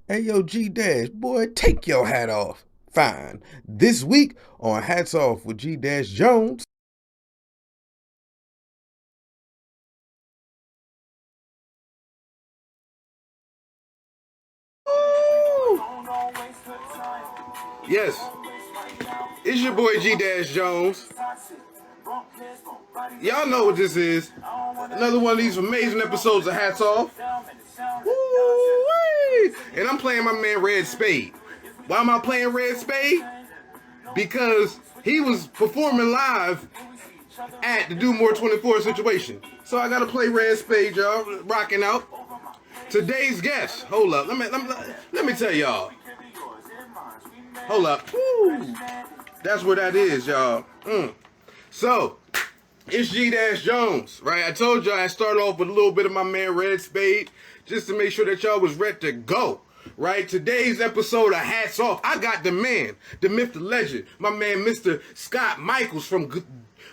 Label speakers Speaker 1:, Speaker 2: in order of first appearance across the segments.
Speaker 1: Hey yo, G Dash, boy, take your hat off. Fine. This week on Hats Off with G Dash Jones. Woo! Yes, it's your boy G Dash Jones. Y'all know what this is. Another one of these amazing episodes of Hats Off. Woo-wee! And I'm playing my man Red Spade. Why am I playing Red Spade? Because he was performing live at the Do More 24 situation. So I gotta play Red Spade, y'all. Rocking out. Today's guest. Hold up. Let me tell y'all. Hold up. Woo. That's what that is, y'all. So, it's G Jones, right? I told y'all I started off with a little bit of my man Red Spade, just to make sure that y'all was ready to go. Right? Today's episode of Hats Off, I got the man, the myth, the legend, my man Mr. Scott Michels from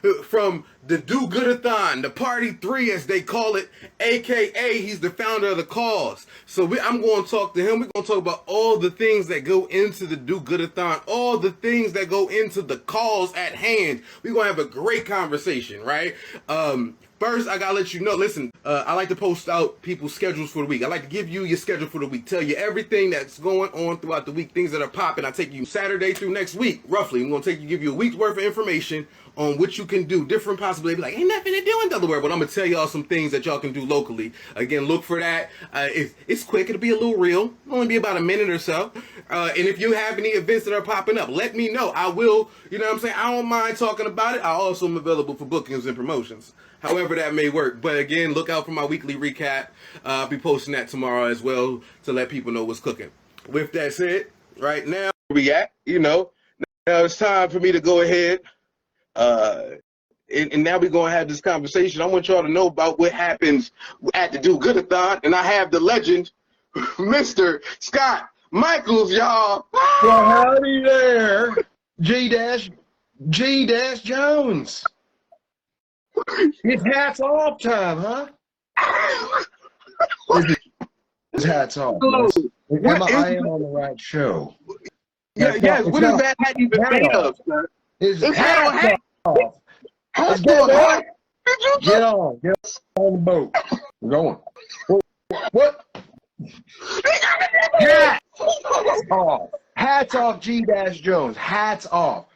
Speaker 1: the Do-Goodathon, the Party 3 as they call it, aka he's the founder of the cause. So I'm going to talk to him. We're going to talk about all the things that go into the Do-Goodathon, all the things that go into the cause at hand. We're going to have a great conversation, right? First, I gotta let you know, listen, I like to post out people's schedules for the week. I like to give you your schedule for the week, tell you everything that's going on throughout the week, things that are popping. I take you Saturday through next week, roughly. I'm gonna give you a week's worth of information on what you can do, different possibilities. Like, ain't nothing to do in Delaware, but I'm gonna tell y'all some things that y'all can do locally. Again, look for that. It's quick, it'll be a little real, it'll only be about a minute or so. And if you have any events that are popping up, let me know. I will, you know what I'm saying? I don't mind talking about it. I also am available for bookings and promotions, however that may work. But again, look out for my weekly recap. I'll be posting that tomorrow as well to let people know what's cooking. With that said, right now we at, now it's time for me to go ahead. And now we're going to have this conversation. I want y'all to know about what happens at the Do-Goodathon. And I have the legend, Mr. Scott Michels, y'all.
Speaker 2: Well, howdy there, G Jones. It's hats off time, huh? It's hats off. I am on the right show.
Speaker 1: Yes. What is that hat even made of, sir?
Speaker 2: It's hat off. Let's get on. Get on the boat. We're going. What? Hats off. Hats off, G Jones. Hats off.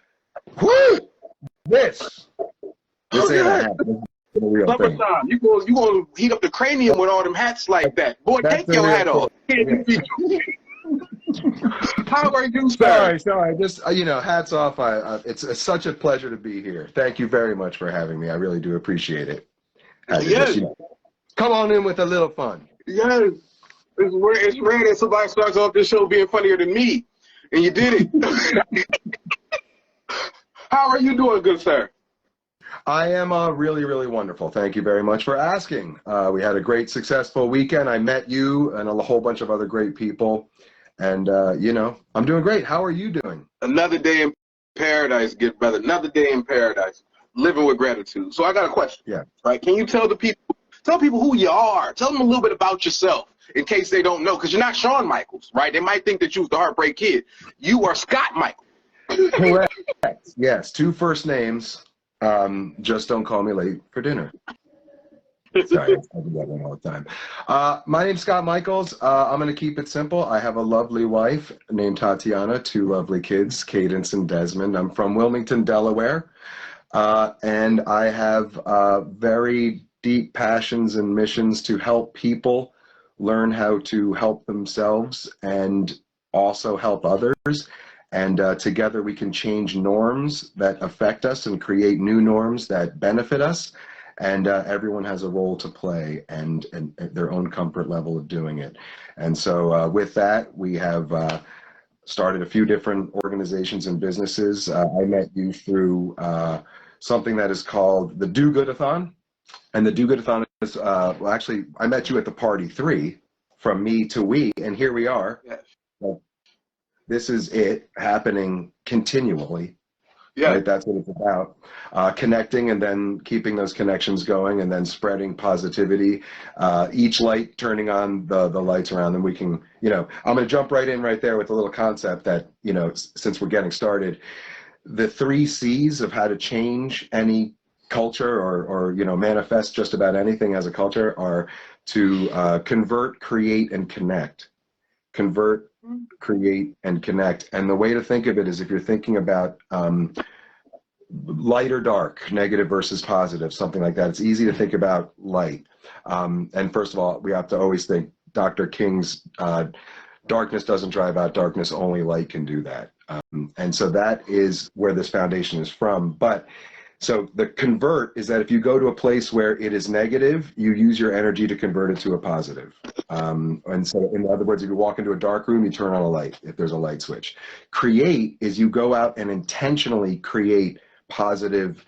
Speaker 2: Woo! This ain't a hat. This is a real thing.
Speaker 1: Summertime. You gonna heat up the cranium with all them hats like that. Boy, take your hat off. How are you, sir?
Speaker 2: Sorry. Just hats off. It's such a pleasure to be here. Thank you very much for having me. I really do appreciate it.
Speaker 1: Yes.
Speaker 2: Come on in with a little fun.
Speaker 1: Yes. It's rare that somebody starts off this show being funnier than me, and you did it. How are you doing, good sir?
Speaker 2: I am really, really wonderful. Thank you very much for asking. We had a great, successful weekend. I met you and a whole bunch of other great people. And, I'm doing great. How are you doing?
Speaker 1: Another day in paradise, get better. Another day in paradise, living with gratitude. So I got a question.
Speaker 2: Yeah.
Speaker 1: Right? Can you tell people who you are? Tell them a little bit about yourself in case they don't know, because you're not Shawn Michaels, right? They might think that you was the Heartbreak Kid. You are Scott Michels.
Speaker 2: Correct. Yes, 2 first names. Just don't call me late for dinner. Sorry, I do that one all the time. My name's Scott Michels. I'm going to keep it simple. I have a lovely wife named Tatiana, 2 lovely kids, Cadence and Desmond. I'm from Wilmington, Delaware, and I have very deep passions and missions to help people learn how to help themselves and also help others. And together we can change norms that affect us and create new norms that benefit us. And everyone has a role to play and their own comfort level of doing it. And so with that, we have started a few different organizations and businesses. I met you through something that is called the Do-Goodathon. And the Do-Goodathon is, well, actually, I met you at the Party 3, from me to we, and here we are.
Speaker 1: Yes.
Speaker 2: This is it happening continually.
Speaker 1: Yeah.
Speaker 2: Right, that's what it's about. Connecting and then keeping those connections going and then spreading positivity. Each light turning on the lights around them. We can, I'm going to jump right in right there with a little concept that, since we're getting started, the 3 C's of how to change any culture or manifest just about anything as a culture are to convert, create, and connect. Convert, create, and connect. And the way to think of it is if you're thinking about light or dark, negative versus positive, something like that. It's easy to think about light. And first of all, we have to always think Dr. King's darkness doesn't drive out darkness, only light can do that. And so that is where this foundation is from. But so the convert is that if you go to a place where it is negative, you use your energy to convert it to a positive. And so in other words, if you walk into a dark room, you turn on a light if there's a light switch. Create is you go out and intentionally create positive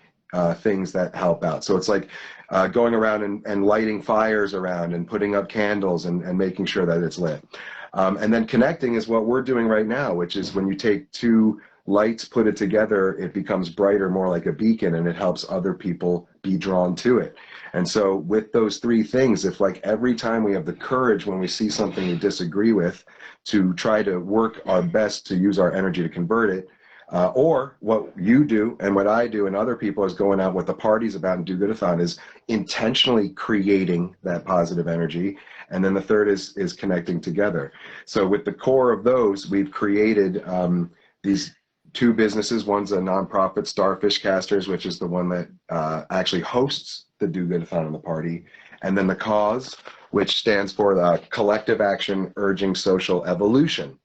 Speaker 2: things that help out. So it's like going around and lighting fires around and putting up candles and making sure that it's lit. And then connecting is what we're doing right now, which is when you take 2 lights, put it together, it becomes brighter, more like a beacon, and it helps other people be drawn to it. And so with those 3 things, if like every time we have the courage when we see something we disagree with to try to work our best to use our energy to convert it, or what you do and what I do and other people is going out what the party's about and do-goodathon is intentionally creating that positive energy. And then the third is connecting together. So with the core of those, we've created these 2 businesses. One's a nonprofit, Starfish Casters, which is the one that actually hosts the do-goodathon and the party. And then the cause, which stands for the Collective Action Urging Social Evolution.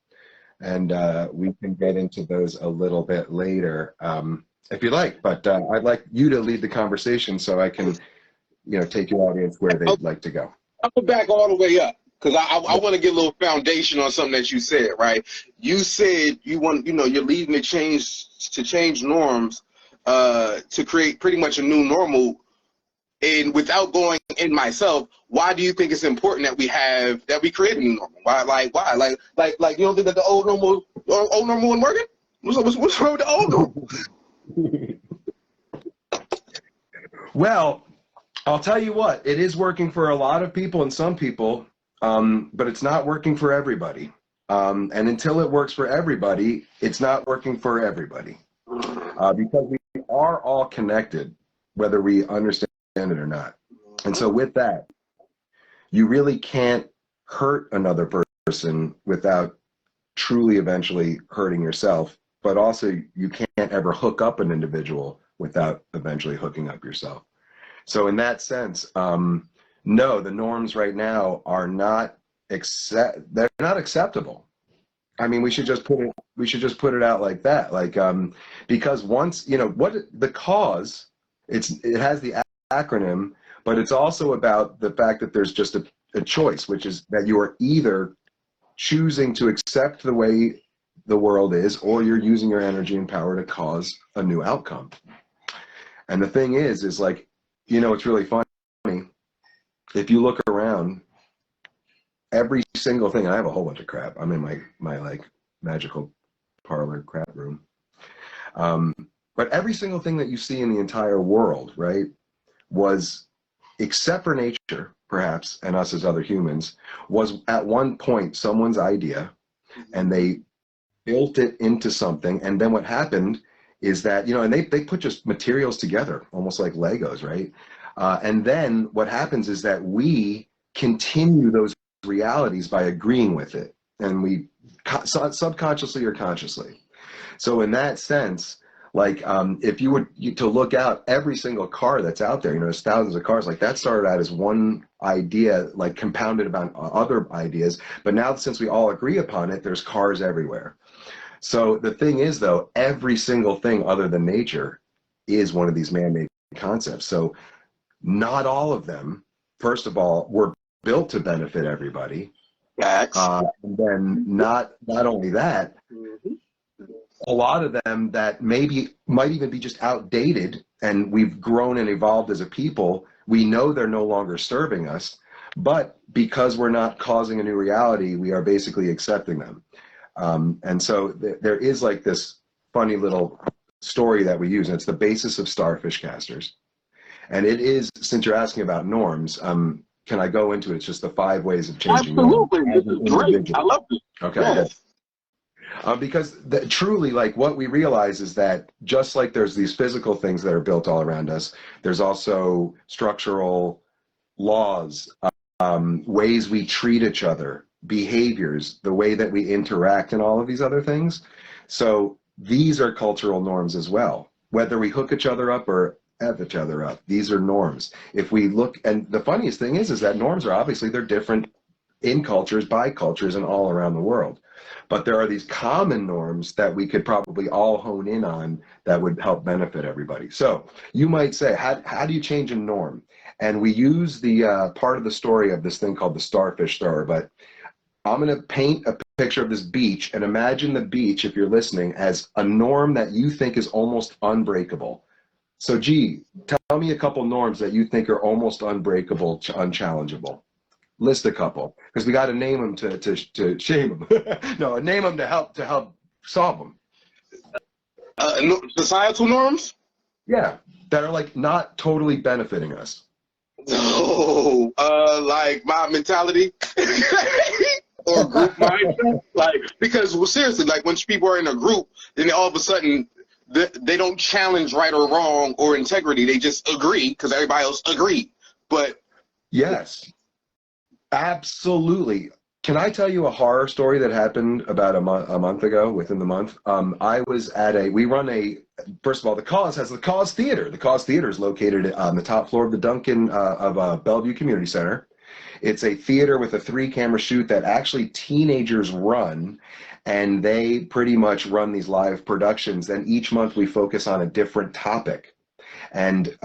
Speaker 2: And we can get into those a little bit later if you like, but I'd like you to lead the conversation so I can, take your audience where they'd like to go.
Speaker 1: I'll go back all the way up because I want to get a little foundation on something that you said, right? You said you want, you're leading to change norms to create pretty much a new normal. And without going in myself, why do you think it's important that we create a new normal? Why? Like you don't think that the old normal wasn't working? What's wrong with the old normal?
Speaker 2: Well, I'll tell you what, it is working for a lot of people and some people, but it's not working for everybody. And until it works for everybody, it's not working for everybody. Because we are all connected, whether we understand it or not. And so with that, you really can't hurt another person without truly eventually hurting yourself, but also you can't ever hook up an individual without eventually hooking up yourself. So in that sense, no, the norms right now are not they're not acceptable. I mean, we should just put it out like that, like because once what the cause, it has the acronym, but it's also about the fact that there's just a choice, which is that you are either choosing to accept the way the world is, or you're using your energy and power to cause a new outcome. And the thing is like, it's really funny. If you look around, every single thing, I have a whole bunch of crap. I'm in my like magical parlor crap room. But every single thing that you see in the entire world, right, was, except for nature, perhaps, and us as other humans, was at one point someone's idea, and they built it into something. And then what happened is that, and they put just materials together, almost like Legos, right? And then what happens is that we continue those realities by agreeing with it, and we subconsciously or consciously. So in that sense, like if you were to look out every single car that's out there, there's thousands of cars, like that started out as one idea, like compounded about other ideas, but now since we all agree upon it, there's cars everywhere. So the thing is though, every single thing other than nature is one of these man-made concepts. So not all of them, first of all, were built to benefit everybody. And then not only that, a lot of them that might even be just outdated, and we've grown and evolved as a people, we know they're no longer serving us, but because we're not causing a new reality, we are basically accepting them. And so there is like this funny little story that we use, and it's the basis of Starfish casters. And it is, since you're asking about norms, can I go into it? It's just the 5 ways of changing norms.
Speaker 3: Absolutely. This is great. I love this.
Speaker 2: Okay.
Speaker 3: Yes.
Speaker 2: Because truly, like, what we realize is that just like there's these physical things that are built all around us, there's also structural laws, ways we treat each other, behaviors, the way that we interact, and all of these other things. So these are cultural norms as well. Whether we hook each other up or F each other up, these are norms. If we look, and the funniest thing is that norms are obviously, they're different in cultures, by cultures, and all around the world. But there are these common norms that we could probably all hone in on that would help benefit everybody. So you might say, how do you change a norm? And we use the part of the story of this thing called the Starfish thrower, but I'm going to paint a picture of this beach, and imagine the beach, if you're listening, as a norm that you think is almost unbreakable. So G, tell me a couple norms that you think are almost unbreakable, unchallengeable. List a couple, because we got to name them to shame them. No, name them to help solve them.
Speaker 3: Societal norms?
Speaker 2: Yeah, that are like not totally benefiting us.
Speaker 3: Oh, like mob mentality or group mindset. Like, because, well, seriously, like when people are in a group, then all of a sudden they don't challenge right or wrong or integrity. They just agree because everybody else agreed. But
Speaker 2: yes. Absolutely. Can I tell you a horror story that happened about a month ago, within the month? I was at first of all, the Cause has the Cause Theater. The Cause Theater is located on the top floor of the Duncan of Bellevue Community Center. It's a theater with a 3-camera shoot that actually teenagers run, and they pretty much run these live productions. And each month we focus on a different topic. And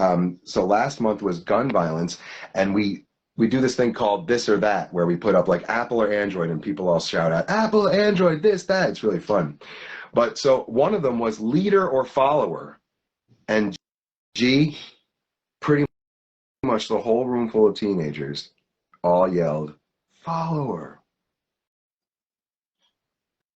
Speaker 2: so last month was gun violence, and we do this thing called This or That, where we put up like Apple or Android, and people all shout out, Apple, Android, this, that. It's really fun. But so one of them was leader or follower. And G, pretty much the whole room full of teenagers all yelled, follower.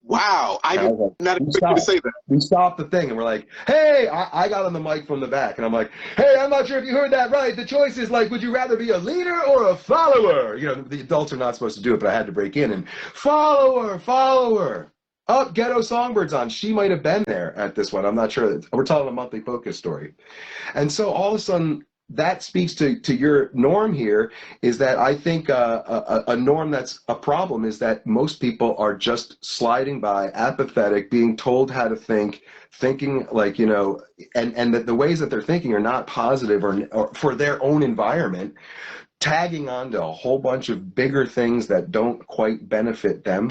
Speaker 3: Wow, I did not expect you to say that.
Speaker 2: We stopped the thing and we're like, hey, I got on the mic from the back and I'm like, hey, I'm not sure if you heard that right. The choice is like, would you rather be a leader or a follower? You know, the adults are not supposed to do it, but I had to break in and follower. Oh, Ghetto Songbird's on. She might have been there at this one. I'm not sure. We're telling a monthly focus story. And so all of a sudden, that speaks to your norm here, is that I think a norm that's a problem is that most people are just sliding by, apathetic, being told how to think, thinking like, you know, and that the ways that they're thinking are not positive or for their own environment, tagging on to a whole bunch of bigger things that don't quite benefit them.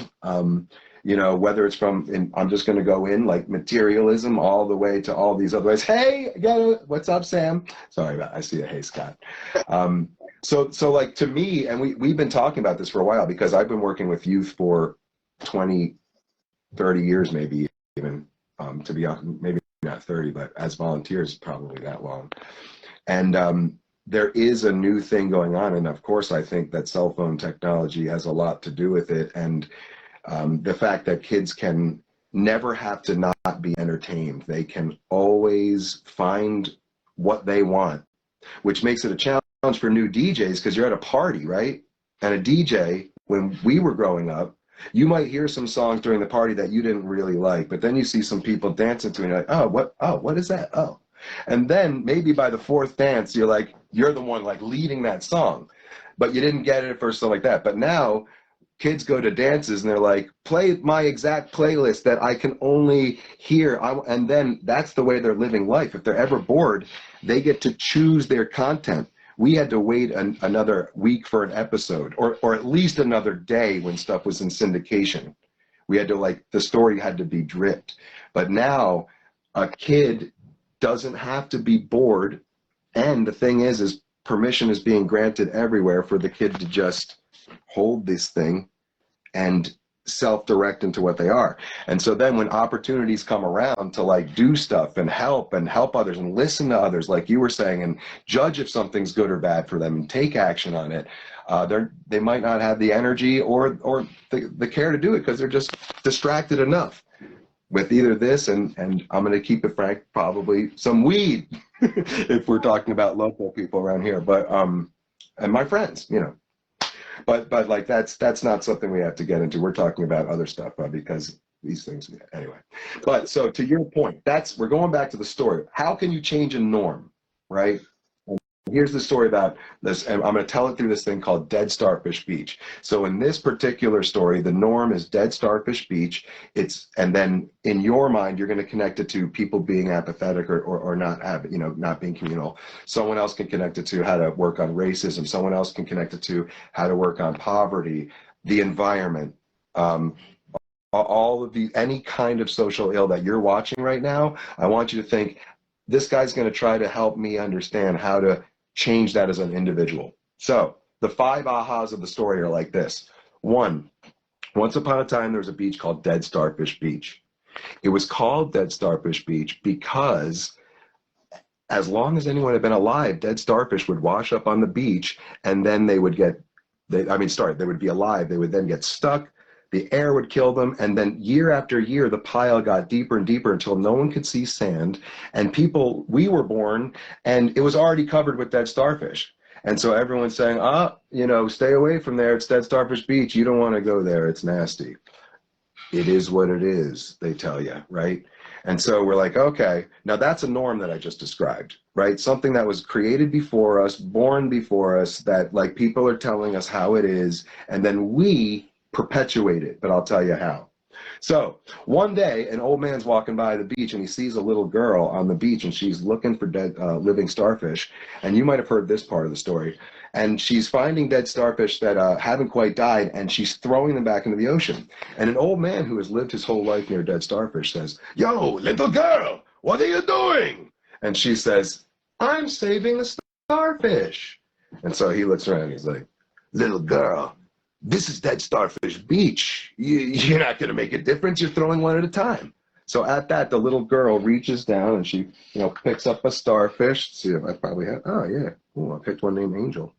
Speaker 2: You know, whether it's from, and I'm just going to go in like materialism all the way to all these other ways. Hey, what's up, Sam? Sorry, I see a hey, Scott. So like to me, and we've been talking about this for a while because I've been working with youth for 20, 30 years, maybe even, to be honest, maybe not 30, but as volunteers, probably that long. And there is a new thing going on. And of course, I think that cell phone technology has a lot to do with it. And the fact that kids can never have to not be entertained. They can always find what they want, which makes it a challenge for new DJs because you're at a party, right? And a DJ, when we were growing up, you might hear some songs during the party that you didn't really like, but then you see some people dancing to it and you're like, what is that? Oh. And then maybe by the 4th dance, you're the one like leading that song, but you didn't get it at first, stuff like that. But now, kids go to dances and they're like, play my exact playlist that I can only hear. And then that's the way they're living life. If they're ever bored, they get to choose their content. We had to wait another week for an episode, or at least another day when stuff was in syndication. We had to the story had to be dripped. But now a kid doesn't have to be bored. And the thing is permission is being granted everywhere for the kid to just hold this thing and self-direct into what they are. And so then when opportunities come around to do stuff and help others and listen to others, like you were saying, and judge if something's good or bad for them and take action on it, they might not have the energy or the care to do it because they're just distracted enough. with either this and I'm going to keep it frank, probably some weed if we're talking about local people around here, but and my friends, you know, but like that's not something we have to get into. We're talking about other stuff because these things anyway. But so to your point, we're going back to the story. How can you change a norm, right? Here's the story about this, and I'm going to tell it through this thing called Dead Starfish Beach. So in this particular story, the norm is Dead Starfish Beach. And then in your mind, you're going to connect it to people being apathetic or not not being communal. Someone else can connect it to how to work on racism. Someone else can connect it to how to work on poverty, the environment, all of any kind of social ill that you're watching right now. I want you to think, this guy's going to try to help me understand how to change that as an individual. So the 5 ahas of the story are like this. 1, once upon a time, there was a beach called Dead Starfish Beach. It was called Dead Starfish Beach because as long as anyone had been alive, dead starfish would wash up on the beach, and then they would be alive. They would then get stuck. The air would kill them, and then year after year, the pile got deeper and deeper until no one could see sand. And we were born, and it was already covered with dead starfish. And so everyone's saying, stay away from there. It's Dead Starfish Beach. You don't want to go there. It's nasty. It is what it is, they tell you, right? And so we're like, okay, now that's a norm that I just described, right? Something that was created before us, born before us, that like people are telling us how it is, and then we perpetuate it, but I'll tell you how. So one day, an old man's walking by the beach and he sees a little girl on the beach and she's looking for dead living starfish. And you might have heard this part of the story. And she's finding dead starfish that haven't quite died, and she's throwing them back into the ocean. And an old man who has lived his whole life near dead starfish says, "Yo, little girl, what are you doing?" And she says, "I'm saving a starfish." And so he looks around and he's like, "Little girl, this is Dead Starfish Beach. You're not going to make a difference. You're throwing one at a time." So at that, the little girl reaches down and she, picks up a starfish. See if I probably have. Oh yeah, I picked one named Angel.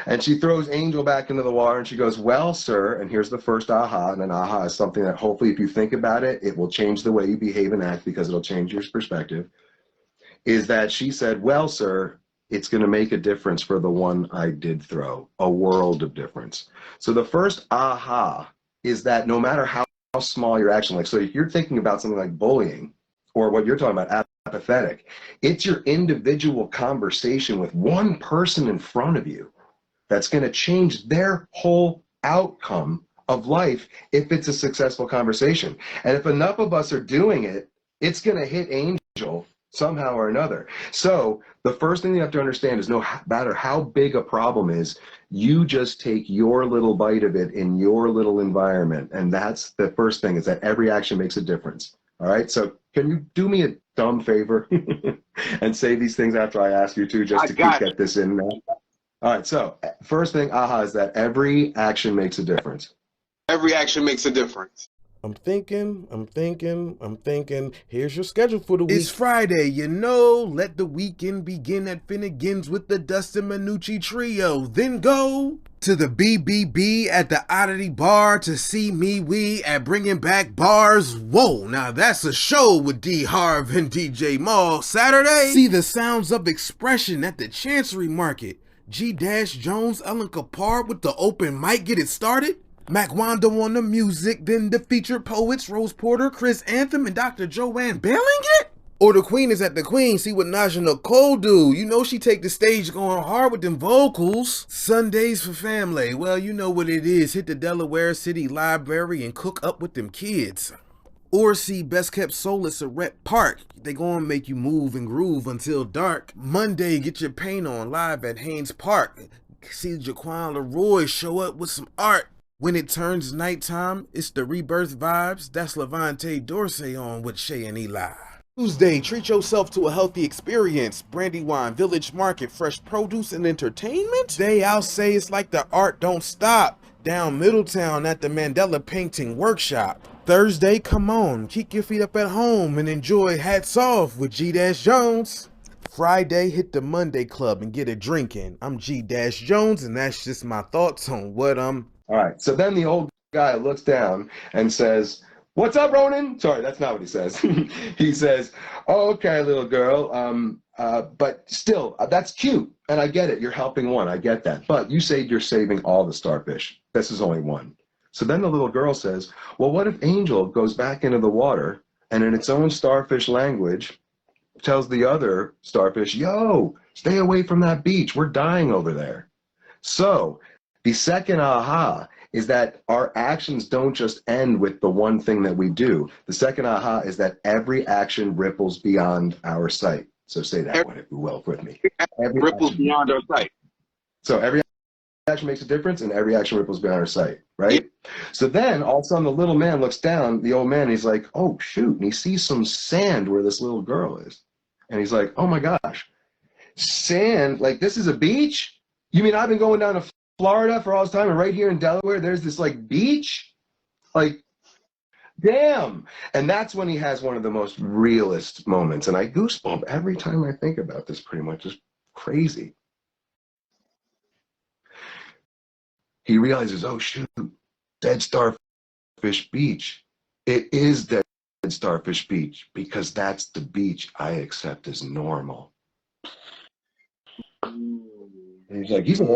Speaker 2: And she throws Angel back into the water and she goes, "Well, sir," and here's the first aha. And an aha is something that hopefully, if you think about it, it will change the way you behave and act because it'll change your perspective. Is that she said, "Well, sir, it's going to make a difference for the one I did throw, a world of difference." So the first aha is that no matter how small your action, like, so if you're thinking about something like bullying or what you're talking about, apathetic, it's your individual conversation with one person in front of you that's going to change their whole outcome of life if it's a successful conversation. And if enough of us are doing it, it's going to hit Angel somehow or another. So the first thing you have to understand is no matter how big a problem is, you just take your little bite of it in your little environment. And that's the first thing, is that every action makes a difference. All right. So can you do me a dumb favor and say these things after I ask you to, just to get this in there? All right. So first thing, is that every action makes a difference.
Speaker 3: Every action makes a difference.
Speaker 1: I'm thinking. Here's your schedule for the week. It's Friday, let the weekend begin at Finnegan's with the Dustin Minucci Trio. Then go to the BBB at the Oddity Bar to see we at Bringing Back Bars. Whoa, now that's a show with D Harv and DJ Maul. Saturday, see the Sounds of Expression at the Chancery Market. G-Jones, Ellen Kapar with the open mic. Get it started. Mac Wando on the music, then the featured poets Rose Porter, Chris Anthem, and Dr. Joanne Bellinger. Or the Queen is at the Queen. See what Naja Nicole do. She take the stage going hard with them vocals. Sundays for family. Well, you know what it is. Hit the Delaware City Library and cook up with them kids. Or see Best Kept Soulless at Rhett Park. They gonna make you move and groove until dark. Monday, get your paint on live at Haynes Park. See Jaquan Leroy show up with some art. When it turns nighttime, it's the Rebirth Vibes. That's Levante Dorsey on with Shay and Eli. Tuesday, treat yourself to a healthy experience. Brandywine, Village Market, fresh produce and entertainment. Day, I'll say it's like the art don't stop. Down Middletown at the Mandela Painting Workshop. Thursday, come on, keep your feet up at home and enjoy Hats Off with G-Jones. Friday, hit the Monday Club and get a drinking. I'm G-Jones, and that's just my thoughts on what
Speaker 2: All right. So then the old guy looks down and says, What's up, Ronan? Sorry, that's not what he says. He says, oh, okay, little girl. But still, that's cute. And I get it. You're helping one. I get that. But you say you're saving all the starfish. This is only one. So then the little girl says, well, what if Angel goes back into the water and in its own starfish language tells the other starfish, yo, stay away from that beach. We're dying over there. So the second aha is that our actions don't just end with the one thing that we do. The second aha is that every action ripples beyond our sight. So say that one, if you will, with me. Every
Speaker 3: ripples
Speaker 2: action,
Speaker 3: beyond our sight.
Speaker 2: so every action makes a difference, and every action ripples beyond our sight, right? So then, all of a sudden, the little man looks down, the old man, and he's like, oh, shoot, and he sees some sand where this little girl is. And he's like, oh, my gosh, sand? Like, this is a beach? You mean I've been going down to Florida for all this time, and right here in Delaware, there's this, like, beach? Like, damn. And that's when he has one of the most realist moments. And I goosebump every time I think about this, pretty much. It's crazy. He realizes, oh, shoot, Dead Starfish Beach. It is Dead Starfish Beach because that's the beach I accept as normal. And he's like, he's an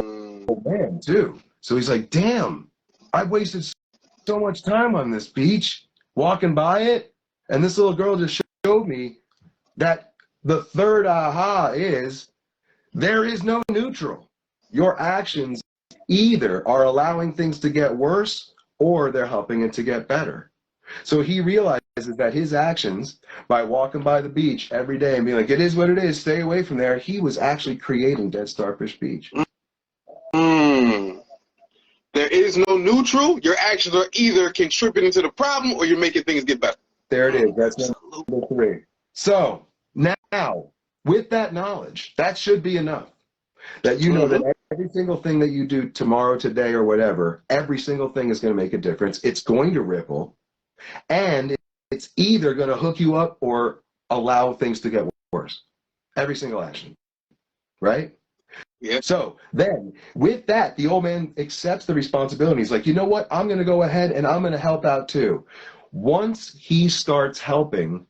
Speaker 2: old man, too. So he's like, damn, I've wasted so much time on this beach, walking by it, and this little girl just showed me that the third aha is there is no neutral. Your actions either are allowing things to get worse or they're helping it to get better. So he realizes that his actions, by walking by the beach every day and being like, it is what it is, stay away from there, he was actually creating Dead Starfish Beach.
Speaker 3: There is no neutral. Your actions are either contributing to the problem or you're making things get better.
Speaker 2: There it is. That's number 3. So now, with that knowledge, that should be enough. That you know that every single thing that you do tomorrow, today, or whatever, every single thing is going to make a difference. It's going to ripple. And it's either going to hook you up or allow things to get worse. Every single action. Right?
Speaker 3: Yeah.
Speaker 2: So then, with that, the old man accepts the responsibility. He's like, you know what? I'm going to go ahead and I'm going to help out too. Once he starts helping,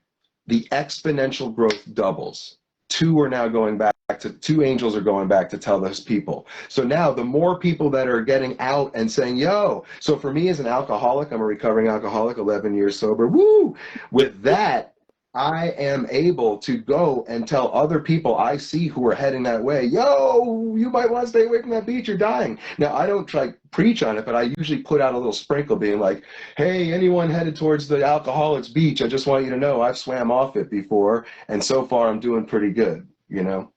Speaker 2: the exponential growth doubles. 2 are now going back to 2 angels are going back to tell those people. So now the more people that are getting out and saying, yo, so for me as an alcoholic, I'm a recovering alcoholic, 11 years sober, woo! With that, I am able to go and tell other people I see who are heading that way, yo, you might want to stay away from that beach, you're dying. Now, I don't try to preach on it, but I usually put out a little sprinkle being like, hey, anyone headed towards the alcoholics beach, I just want you to know I've swam off it before, and so far I'm doing pretty good, you know?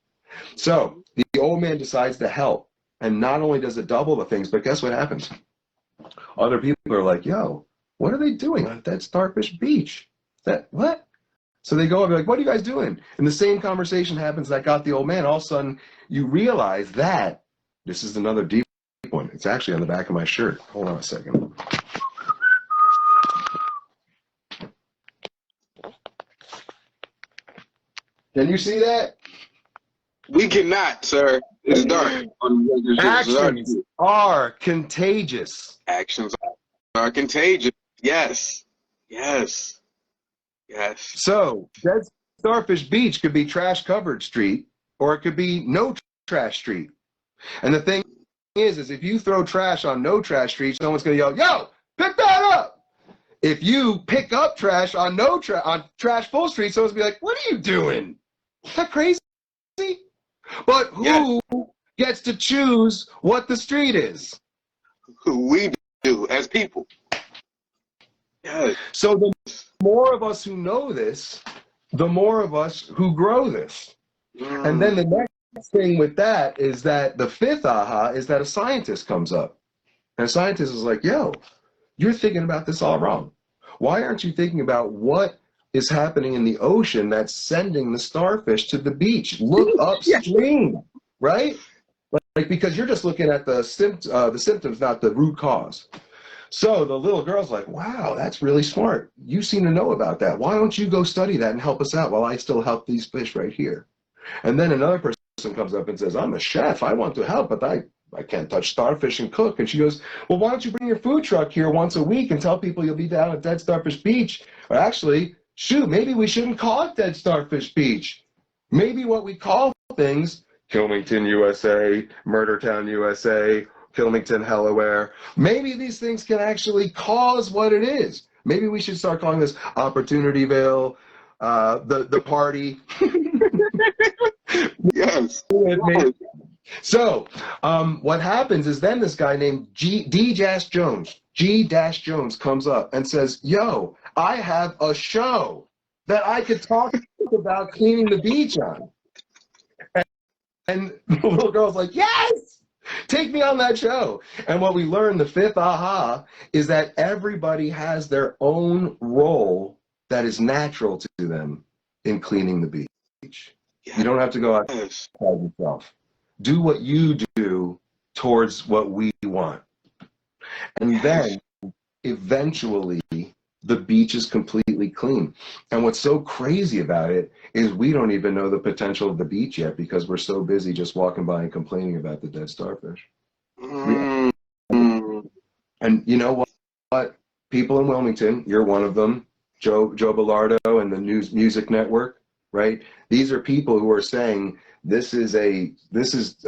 Speaker 2: So the old man decides to help, and not only does it double the things, but guess what happens? Other people are like, yo, what are they doing on that Starfish Beach? What? So they go and be like, what are you guys doing? And the same conversation happens that got the old man. All of a sudden, you realize that this is another deep one. It's actually on the back of my shirt. Hold on a second. Can you see that?
Speaker 3: We cannot, sir. It's dark.
Speaker 2: Actions are contagious.
Speaker 3: Actions are contagious. Yes. Yes. Yes.
Speaker 2: So, Dead Starfish Beach could be trash covered street, or it could be no trash street. And the thing is if you throw trash on no trash street, someone's gonna yell, yo, pick that up. If you pick up trash on on trash full street, someone's gonna be like, what are you doing? Is that crazy? But who gets to choose what the street is?
Speaker 3: Who we do as people. Yes.
Speaker 2: So the more of us who know this, the more of us who grow this. And then the next thing with that is that the 5th aha is that a scientist comes up. And a scientist is like, yo, you're thinking about this all wrong. Why aren't you thinking about what is happening in the ocean that's sending the starfish to the beach? Look upstream, right? Like, because you're just looking at the symptoms, not the root cause. So the little girl's like, wow, that's really smart. You seem to know about that. Why don't you go study that and help us out while I still help these fish right here? And then another person comes up and says, I'm a chef. I want to help, but I can't touch Starfish and cook. And she goes, well, why don't you bring your food truck here once a week and tell people you'll be down at Dead Starfish Beach? Or actually, shoot, maybe we shouldn't call it Dead Starfish Beach. Maybe what we call things, Wilmington, USA, Murdertown, USA, Wilmington, Delaware, maybe these things can actually cause what it is. Maybe we should start calling this Opportunityville, the party.
Speaker 3: Yes.
Speaker 2: So what happens is then this guy named G Jones comes up and says, yo, I have a show that I could talk about cleaning the beach on. And the little girl's like, yes, take me on that show. And what we learned, the fifth aha, is that everybody has their own role that is natural to them in cleaning the beach. Yes. You don't have to go outside yourself. Do what you do towards what we want. And then eventually the beach is completely clean. And what's so crazy about it is we don't even know the potential of the beach yet because we're so busy just walking by and complaining about the dead starfish. And you know what? People in Wilmington, you're one of them, Joe Bellardo and the Music Network, right? These are people who are saying, this is a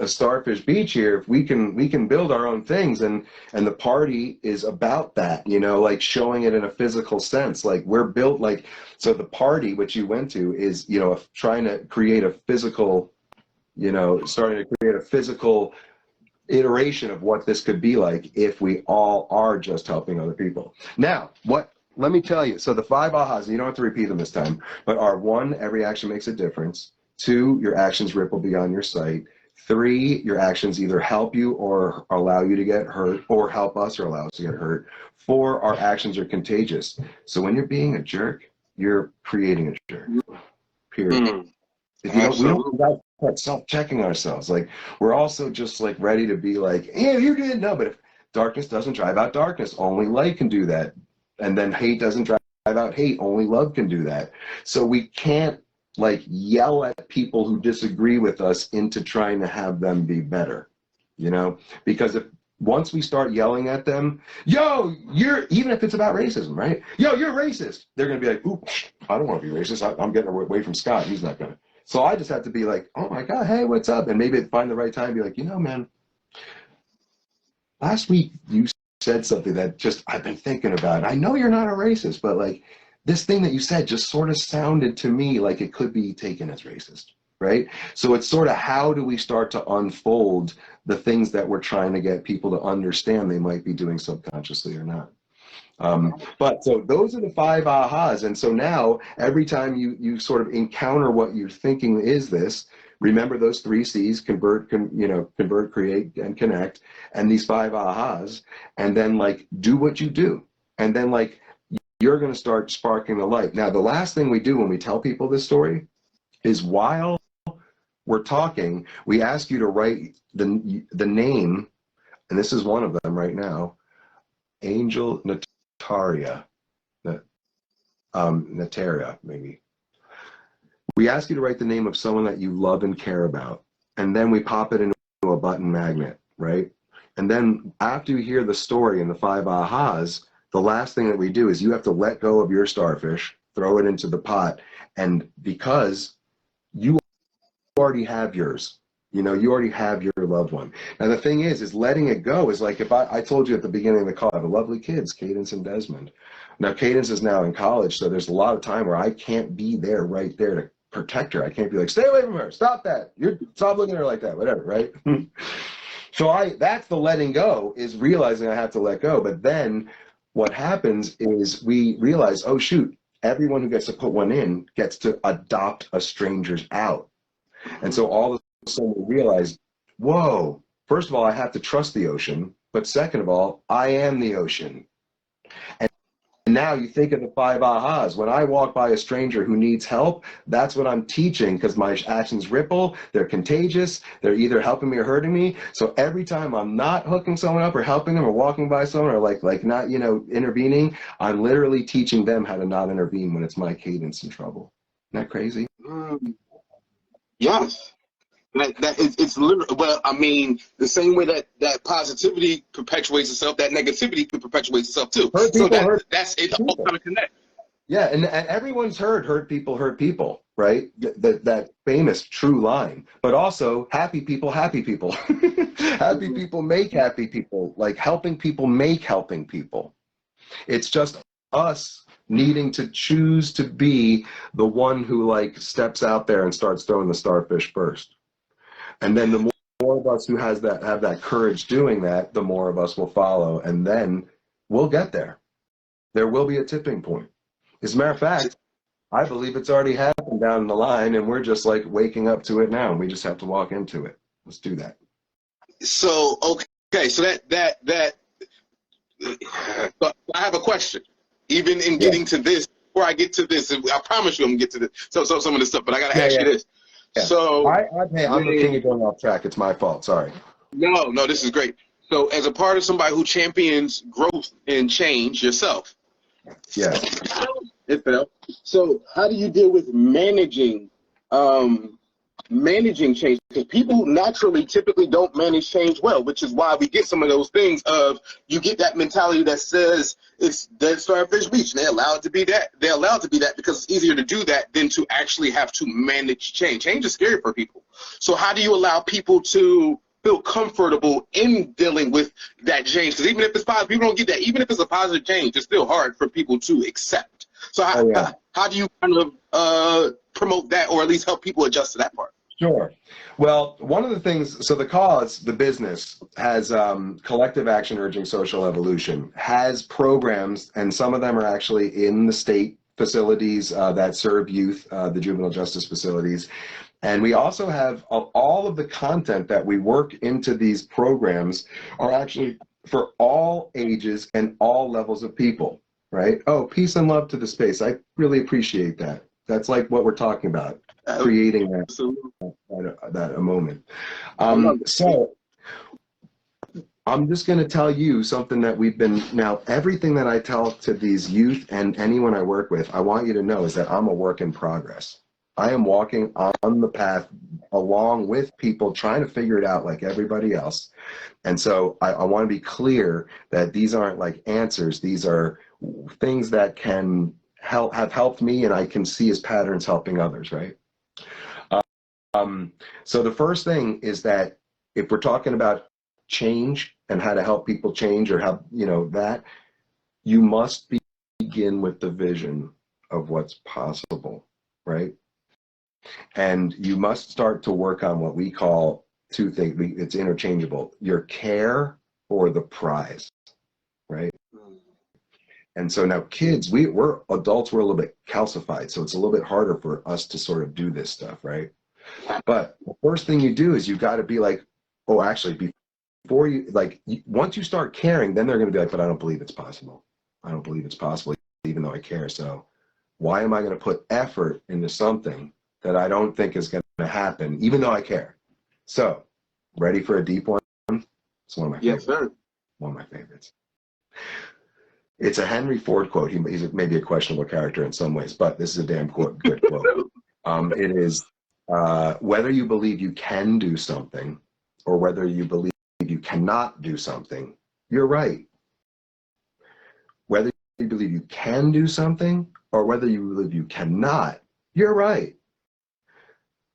Speaker 2: starfish beach here. If we can build our own things, and the party is about that, you know, like showing it in a physical sense. Like we're built like, so the party which you went to is, you know, trying to create a physical, you know, starting to create a physical iteration of what this could be like if we all are just helping other people. Now, let me tell you, so the 5 ahas, and you don't have to repeat them this time, but are 1, every action makes a difference. 2, your actions ripple beyond your sight. 3, your actions either help you or allow you to get hurt, or help us or allow us to get hurt. 4, our actions are contagious. So when you're being a jerk, you're creating a jerk. Period. If you don't, we don't start self-checking ourselves. Like we're also just like ready to be like, yeah, you're good. No, but if darkness doesn't drive out darkness, only light can do that. And then hate doesn't drive out hate, only love can do that. So we can't like yell at people who disagree with us into trying to have them be better, you know? Because if once we start yelling at them, yo, even if it's about racism, right? Yo, you're racist. They're gonna be like, ooh, I don't want to be racist. I'm getting away from Scott. He's not gonna. So I just have to be like, oh my God, hey, what's up? And maybe find the right time and be like, you know, man, last week you said something that just I've been thinking about. I know you're not a racist, but like this thing that you said just sort of sounded to me like it could be taken as racist, right? So it's sort of how do we start to unfold the things that we're trying to get people to understand they might be doing subconsciously or not. But so those are the 5 ahas. And so now every time you sort of encounter what you're thinking is this, remember those 3 C's, convert, create, and connect, and these 5 ahas, and then like do what you do. And then like you're going to start sparking the light. Now, the last thing we do when we tell people this story is while we're talking, we ask you to write the name, and this is one of them right now, Angel Nataria, Nataria, maybe. We ask you to write the name of someone that you love and care about, and then we pop it into a button magnet, right? And then after you hear the story and the 5 ahas, the last thing that we do is you have to let go of your starfish, throw it into the pot, and because you already have yours, you know, you already have your loved one. And the thing is letting it go is like if I told you at the beginning of the call, I have lovely kids, Cadence and Desmond. Now, Cadence is now in college, so there's a lot of time where I can't be there right there to protect her. I can't be like, stay away from her, stop that, stop looking at her like that, whatever, right? So that's the letting go, is realizing I have to let go. But then what happens is we realize, oh shoot, everyone who gets to put one in gets to adopt a stranger's out. And so all of a sudden we realize, whoa, first of all, I have to trust the ocean, but second of all, I am the ocean. And now you think of the 5 ahas. When I walk by a stranger who needs help, that's what I'm teaching, because my actions ripple, they're contagious, they're either helping me or hurting me. So every time I'm not hooking someone up or helping them or walking by someone or like not, you know, intervening, I'm literally teaching them how to not intervene when it's my cadence in trouble. Isn't that crazy?
Speaker 3: Yes. It's literally, well, I mean, the same way that positivity perpetuates itself, that negativity perpetuates itself too.
Speaker 2: Hurt
Speaker 3: So
Speaker 2: people hurt
Speaker 3: that's it. All
Speaker 2: people.
Speaker 3: kind of connect.
Speaker 2: Yeah, and everyone's heard hurt people, right? That famous true line. But also, happy people. Happy people make happy people. Like, helping people make helping people. It's just us needing to choose to be the one who, like, steps out there and starts throwing the starfish first. And then the more of us who have that courage doing that, the more of us will follow, and then we'll get there. There will be a tipping point. As a matter of fact, I believe it's already happened down the line, and we're just like waking up to it now, and we just have to walk into it. Let's do that.
Speaker 3: So okay, so but I have a question. Even in getting to this, before I get to this, I promise you I'm gonna get to this. So some of this stuff, but I gotta ask you this.
Speaker 2: Yeah.
Speaker 3: So
Speaker 2: hey, I'm the king of going off track. It's my fault. Sorry.
Speaker 3: No, this is great. So as a part of somebody who champions growth and change yourself.
Speaker 2: Yeah.
Speaker 3: It fell. So how do you deal with managing change? Because people naturally typically don't manage change well, which is why we get some of those things of, you get that mentality that says it's dead starfish beach. They're allowed to be that. They're allowed to be that because it's easier to do that than to actually have to manage change. Change is scary for people. So how do you allow people to feel comfortable in dealing with that change? Because even if it's positive, people don't get that. Even if it's a positive change, it's still hard for people to accept. So how do you kind of promote that, or at least help people adjust to that part?
Speaker 2: Sure. Well, one of the things, so the cause, the business, has collective action urging social evolution, has programs, and some of them are actually in the state facilities that serve youth, the juvenile justice facilities. And we also have all of the content that we work into these programs are actually for all ages and all levels of people, right? Oh, peace and love to the space. I really appreciate that. That's like what we're talking about, creating that a moment. So I'm just going to tell you something that we've been, now everything that I tell to these youth and anyone I work with, I want you to know is that I'm a work in progress. I am walking on the path along with people trying to figure it out like everybody else. And so I want to be clear that these aren't like answers. These are things that can have helped me, and I can see as patterns helping others, right? So the first thing is that if we're talking about change and how to help people change, or how, that, you must begin with the vision of what's possible, right? And you must start to work on what we call two things. It's interchangeable: your care or the prize, right? And so now kids, we're adults, we're a little bit calcified, so it's a little bit harder for us to sort of do this stuff, right? But the first thing you do is you got to be like, oh, actually, before you, like, once you start caring, then they're going to be like, but I don't believe it's possible. I don't believe it's possible, even though I care. So why am I going to put effort into something that I don't think is going to happen, even though I care? So, ready for a deep one? It's one of my favorites.
Speaker 3: Yes, sir.
Speaker 2: One of my favorites. It's a Henry Ford quote. He's maybe a questionable character in some ways, but this is a damn good quote. It is, whether you believe you can do something or whether you believe you cannot do something, you're right. Whether you believe you can do something or whether you believe you cannot, you're right.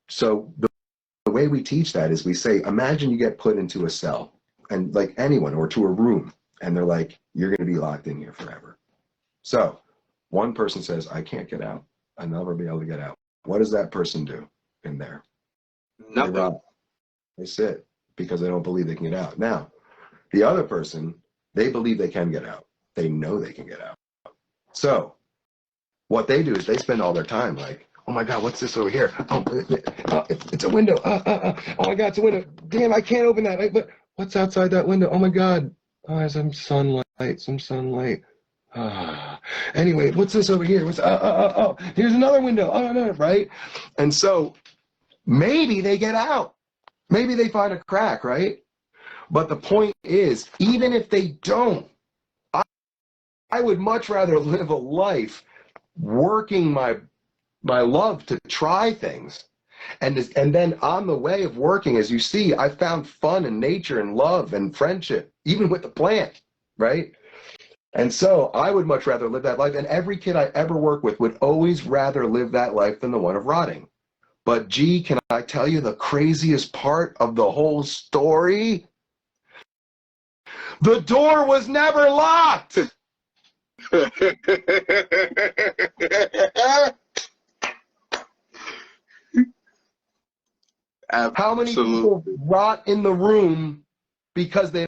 Speaker 2: So the way we teach that is we say, imagine you get put into a cell, and like anyone, or to a room, and they're like, you're going to be locked in here forever. So one person says, I can't get out. I'll never be able to get out. What does that person do in there?
Speaker 3: Nothing.
Speaker 2: They sit because they don't believe they can get out. Now, the other person, they believe they can get out. They know they can get out. So what they do is they spend all their time like, oh my God, what's this over here? Oh, it's a window. Oh my God, it's a window. Damn, I can't open that. But what's outside that window? Oh my God. Oh, there's some sunlight. Anyway, what's this over here? Here's another window. Oh, no, right? And so maybe they get out. Maybe they find a crack, right? But the point is, even if they don't, I would much rather live a life working my love to try things And then on the way of working, as you see, I found fun in nature and love and friendship, even with the plant, right? And so I would much rather live that life. And every kid I ever work with would always rather live that life than the one of rotting. But gee, can I tell you the craziest part of the whole story? The door was never locked. How many people rot in the room because they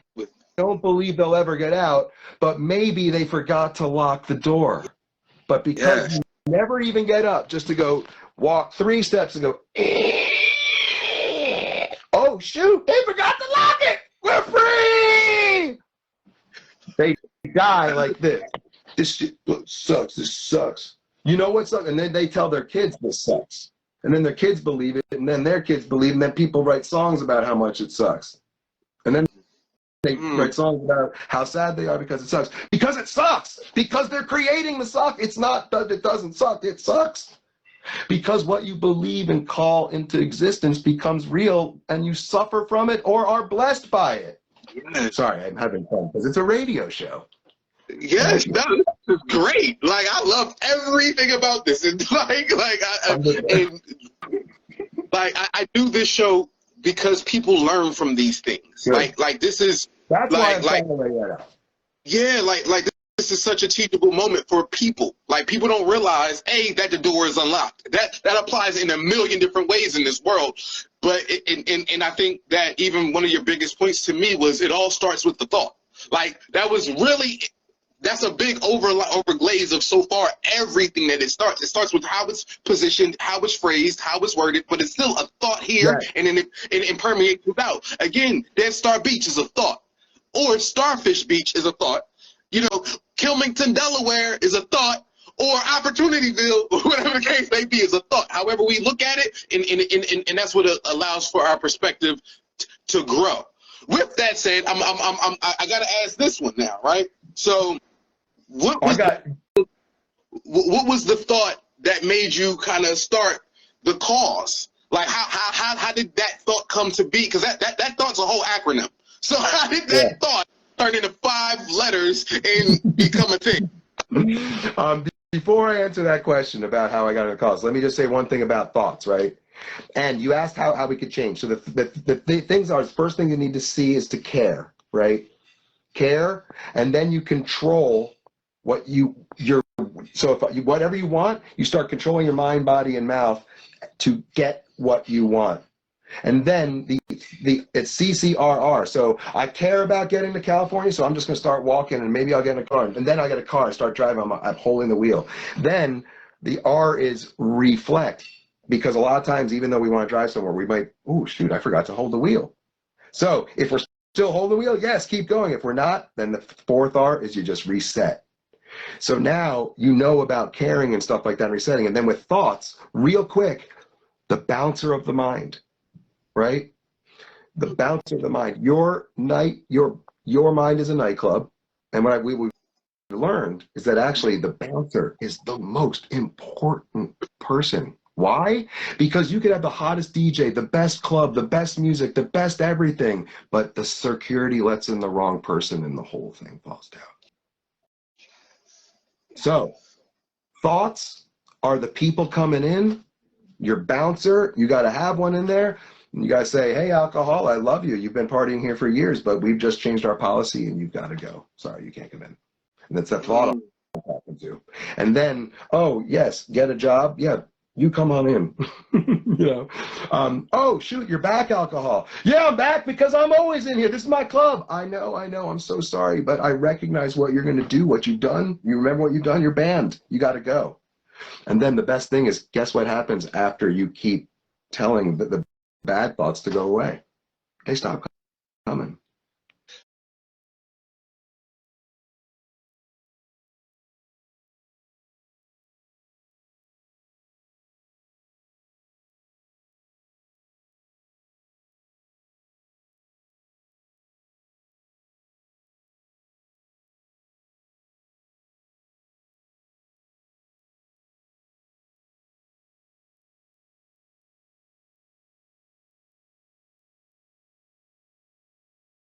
Speaker 2: don't believe they'll ever get out, but maybe they forgot to lock the door. But because you never even get up just to go walk 3 steps and go, oh shoot, they forgot to lock it. We're free. They die like this. This shit sucks. This sucks. You know what sucks? And then they tell their kids this sucks. And then their kids believe it, and then their kids believe it, and then people write songs about how much it sucks. And then they write songs about how sad they are because it sucks. Because it sucks! Because they're creating the suck. It's not that it doesn't suck, it sucks. Because what you believe and call into existence becomes real, and you suffer from it or are blessed by it.
Speaker 3: Yes.
Speaker 2: Sorry, I'm having fun, because it's a radio show.
Speaker 3: Yes, no, this is great. Like, I love everything about this. And I do this show because people learn from these things.
Speaker 2: Good.
Speaker 3: Like this is
Speaker 2: That's
Speaker 3: like,
Speaker 2: why I'm
Speaker 3: like,
Speaker 2: calling it out.
Speaker 3: yeah, like this is such a teachable moment for people. Like, people don't realize, A, that the door is unlocked. That applies in a million different ways in this world. But and I think that even one of your biggest points to me was it all starts with the thought. Like, that was really. That's a big overglaze of so far everything that it starts. It starts with how it's positioned, how it's phrased, how it's worded, but it's still a thought here, right. And then it permeates out. Again, Dead Star Beach is a thought, or Starfish Beach is a thought. You know, Wilmington, Delaware is a thought, or Opportunityville, whatever the case may be, is a thought. However we look at it, and that's what allows for our perspective to grow. With that said, I got to ask this one now, right? So. What was the thought that made you kind of start the cause? Like, how did that thought come to be? Because that thought's a whole acronym. So how did that thought turn into 5 letters and become a thing?
Speaker 2: Before I answer that question about how I got into the cause, let me just say one thing about thoughts, right? And you asked how we could change. So the things are, the first thing you need to see is to care, right? Care, and then you control what so if whatever you want, you start controlling your mind, body, and mouth to get what you want. And then it's CCRR. So I care about getting to California, so I'm just going to start walking, and maybe I'll get in a car. And then I get a car and start driving. I'm holding the wheel. Then the R is reflect, because a lot of times, even though we want to drive somewhere, we might, oh shoot, I forgot to hold the wheel. So if we're still hold the wheel, yes, keep going. If we're not, then the 4th R is you just reset. So now you know about caring and stuff like that, resetting. And then with thoughts, real quick, the bouncer of the mind, right? The bouncer of the mind. Your mind is a nightclub. And what we've learned is that actually the bouncer is the most important person. Why? Because you could have the hottest DJ, the best club, the best music, the best everything, but the security lets in the wrong person and the whole thing falls down. So, thoughts are the people coming in. Your bouncer, you got to have one in there. And you got to say, hey, alcohol, I love you. You've been partying here for years, but we've just changed our policy and you've got to go. Sorry, you can't come in. And that's that thought I'm talking to. And then, oh, yes, get a job. Yeah, you come on in. You know, oh shoot, you're back, alcohol. Yeah, I'm back because I'm always in here. This is my club. I know. I'm so sorry, but I recognize what you're going to do, what you've done. You remember what you've done. You're banned. You got to go. And then the best thing is, guess what happens after you keep telling the bad thoughts to go away? They stop